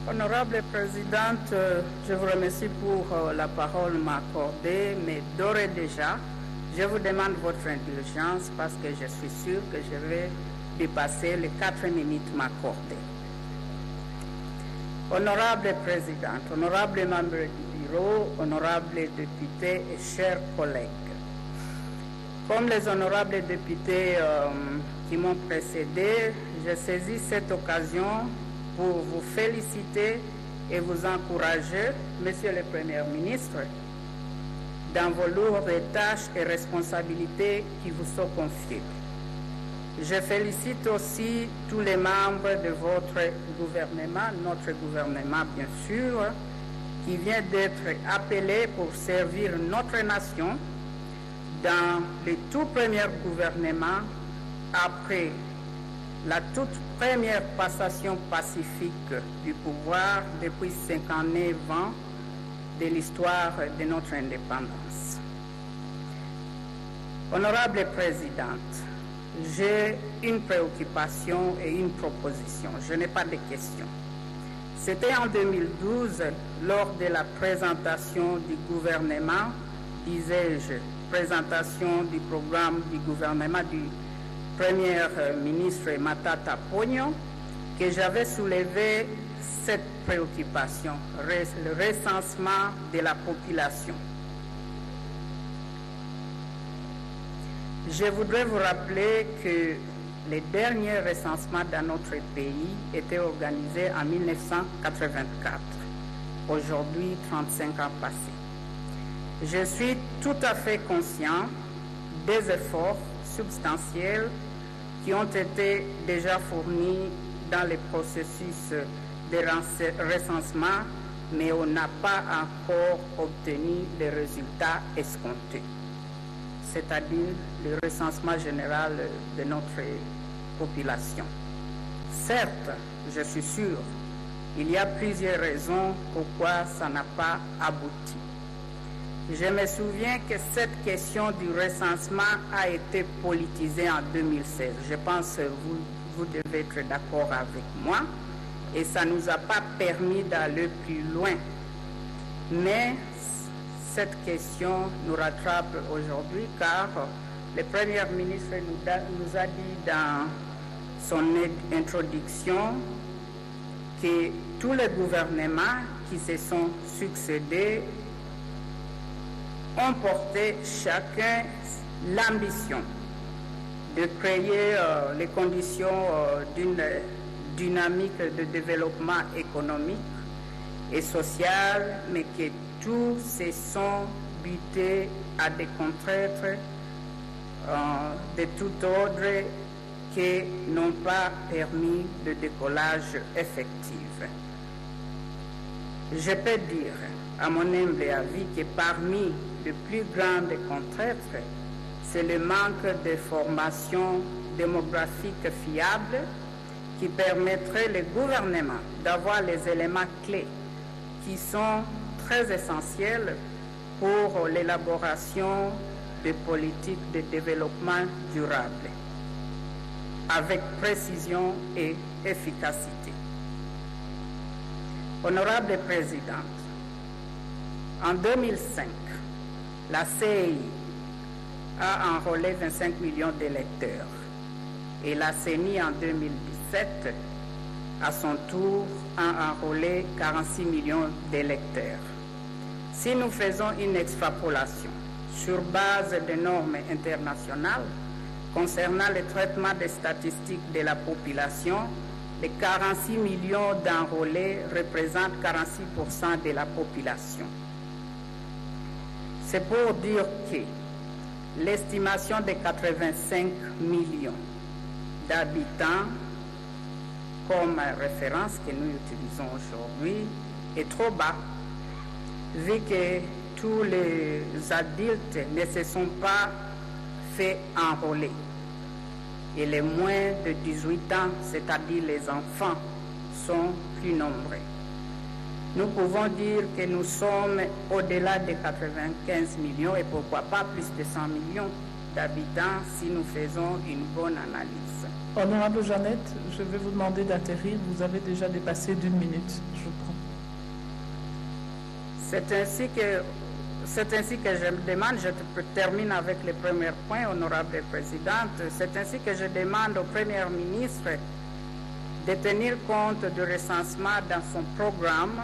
Honorable Présidente, je vous remercie pour la parole m'accordée, mais d'ores et déjà, je vous demande votre indulgence parce que je suis sûr que je vais dépasser les 4 minutes m'accordées. Honorable Présidente, honorable membres du bureau, honorables députés et chers collègues, comme les honorables députés qui m'ont précédé, je saisis cette occasion pour vous féliciter et vous encourager, Monsieur le Premier ministre, dans vos lourdes tâches et responsabilités qui vous sont confiées. Je félicite aussi tous les membres de votre gouvernement, notre gouvernement bien sûr, qui vient d'être appelé pour servir notre nation dans le tout premier gouvernement après la toute première passation pacifique du pouvoir depuis 59 ans de l'histoire de notre indépendance. Honorable Présidente, j'ai une préoccupation et une proposition. Je n'ai pas de questions. C'était en 2012, lors de la présentation du gouvernement, disais-je, présentation du programme du gouvernement du Premier ministre Matata Ponyo, que j'avais soulevé cette préoccupation, le recensement de la population. Je voudrais vous rappeler que les derniers recensements dans notre pays étaient organisés en 1984. Aujourd'hui, 35 ans passés. Je suis tout à fait conscient des efforts substantiels qui ont été déjà fournis dans le processus de recensement, mais on n'a pas encore obtenu les résultats escomptés, c'est-à-dire le recensement général de notre population. Certes, je suis sûr, il y a plusieurs raisons pourquoi ça n'a pas abouti. Je me souviens que cette question du recensement a été politisée en 2016. Je pense que vous devez être d'accord avec moi. Et ça ne nous a pas permis d'aller plus loin. Mais cette question nous rattrape aujourd'hui car le Premier ministre nous a dit dans son introduction que tous les gouvernements qui se sont succédés ont porté chacun l'ambition de créer les conditions d'une dynamique de développement économique et social, mais que tous se sont butés à des contraintes de tout ordre qui n'ont pas permis de décollage effectif. Je peux dire, à mon humble avis, que parmi les plus grandes contraintes, c'est le manque de formation démographique fiable qui permettrait au gouvernement d'avoir les éléments clés qui sont très essentiels pour l'élaboration de politiques de développement durable, avec précision et efficacité. Honorable Présidente, en 2005, la CEI a enrôlé 25 millions d'électeurs et la CENI en 2017, à son tour, a enrôlé 46 millions d'électeurs. Si nous faisons une extrapolation sur base de normes internationales concernant le traitement des statistiques de la population, les 46 millions d'enrôlés représentent 46% de la population. C'est pour dire que l'estimation de 85 millions d'habitants comme référence que nous utilisons aujourd'hui est trop bas, vu que tous les adultes ne se sont pas fait enrôler. Et les moins de 18 ans, c'est-à-dire les enfants, sont plus nombreux. Nous pouvons dire que nous sommes au-delà de 95 millions et pourquoi pas plus de 100 millions d'habitants si nous faisons une bonne analyse. Honorable Jeannette, je vais vous demander d'atterrir. Vous avez déjà dépassé d'1 minute. Je vous prends. C'est ainsi que je me demande, je termine avec les premiers points, honorable présidente, c'est ainsi que je demande au Premier ministre de tenir compte du recensement dans son programme,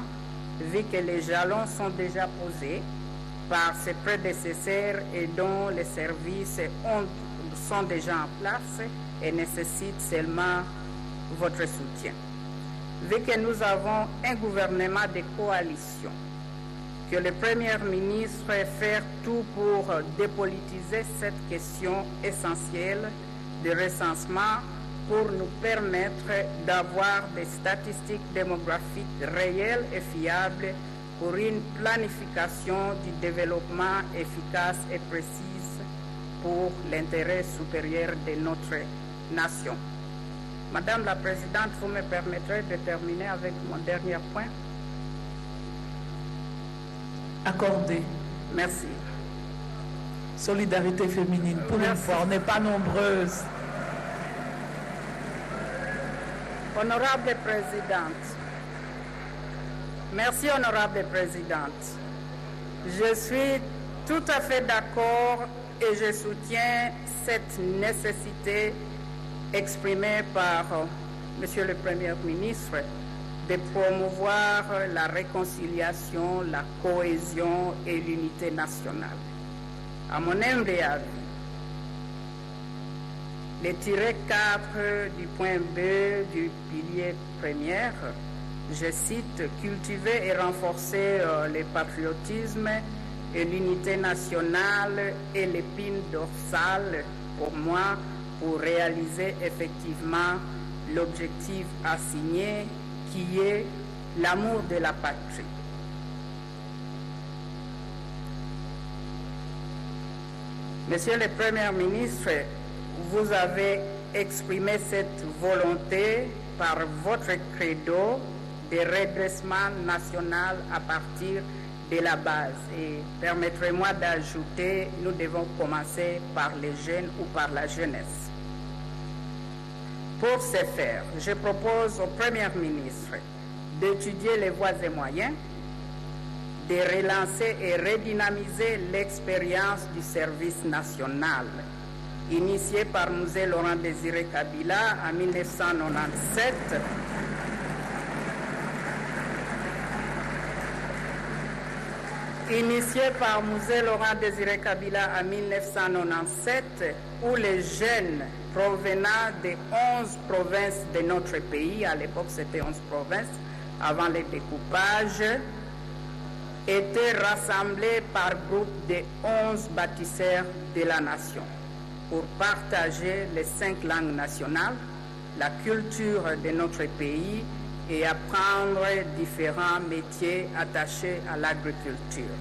vu que les jalons sont déjà posés par ses prédécesseurs et dont les services sont déjà en place et nécessitent seulement votre soutien. Vu que nous avons un gouvernement de coalition, que le Premier ministre fasse tout pour dépolitiser cette question essentielle de recensement pour nous permettre d'avoir des statistiques démographiques réelles et fiables pour une planification du développement efficace et précise pour l'intérêt supérieur de notre nation. Madame la Présidente, vous me permettrez de terminer avec mon dernier point? Accordé. Merci. Solidarité féminine. Pour une fois, on n'est pas nombreuses. Honorable Présidente, merci Honorable Présidente. Je suis tout à fait d'accord et je soutiens cette nécessité exprimée par Monsieur le Premier ministre de promouvoir la réconciliation, la cohésion et l'unité nationale. À mon humble avis, le tiret 4 du point B du pilier premier, je cite, « Cultiver et renforcer le patriotisme et l'unité nationale et l'épine dorsale, pour moi, pour réaliser effectivement l'objectif assigné qui est l'amour de la patrie. » Monsieur le Premier ministre, vous avez exprimé cette volonté par votre credo de redressement national à partir de la base. Et permettez-moi d'ajouter, nous devons commencer par les jeunes ou par la jeunesse. Pour ce faire, je propose au Premier ministre d'étudier les voies et moyens, de relancer et redynamiser l'expérience du service national, initiée par M. Laurent Désiré Kabila en 1997, où les jeunes provenant des 11 provinces de notre pays, à l'époque c'était 11 provinces, avant le découpage, étaient rassemblés par groupe de 11 bâtisseurs de la nation pour partager les 5 langues nationales, la culture de notre pays et apprendre différents métiers attachés à l'agriculture.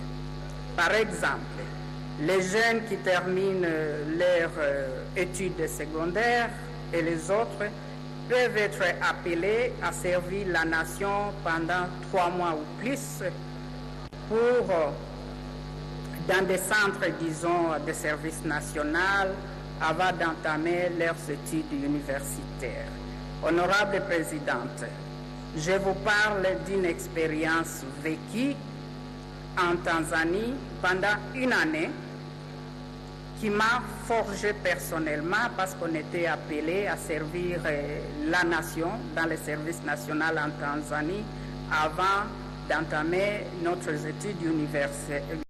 Par exemple, les jeunes qui terminent leurs études secondaires et les autres peuvent être appelés à servir la nation pendant 3 mois ou plus dans des centres, disons, de service national avant d'entamer leurs études universitaires. Honorable Présidente, je vous parle d'une expérience vécue en Tanzanie pendant une année qui m'a forgé personnellement parce qu'on était appelé à servir la nation dans le service national en Tanzanie avant d'entamer notre étude universitaire.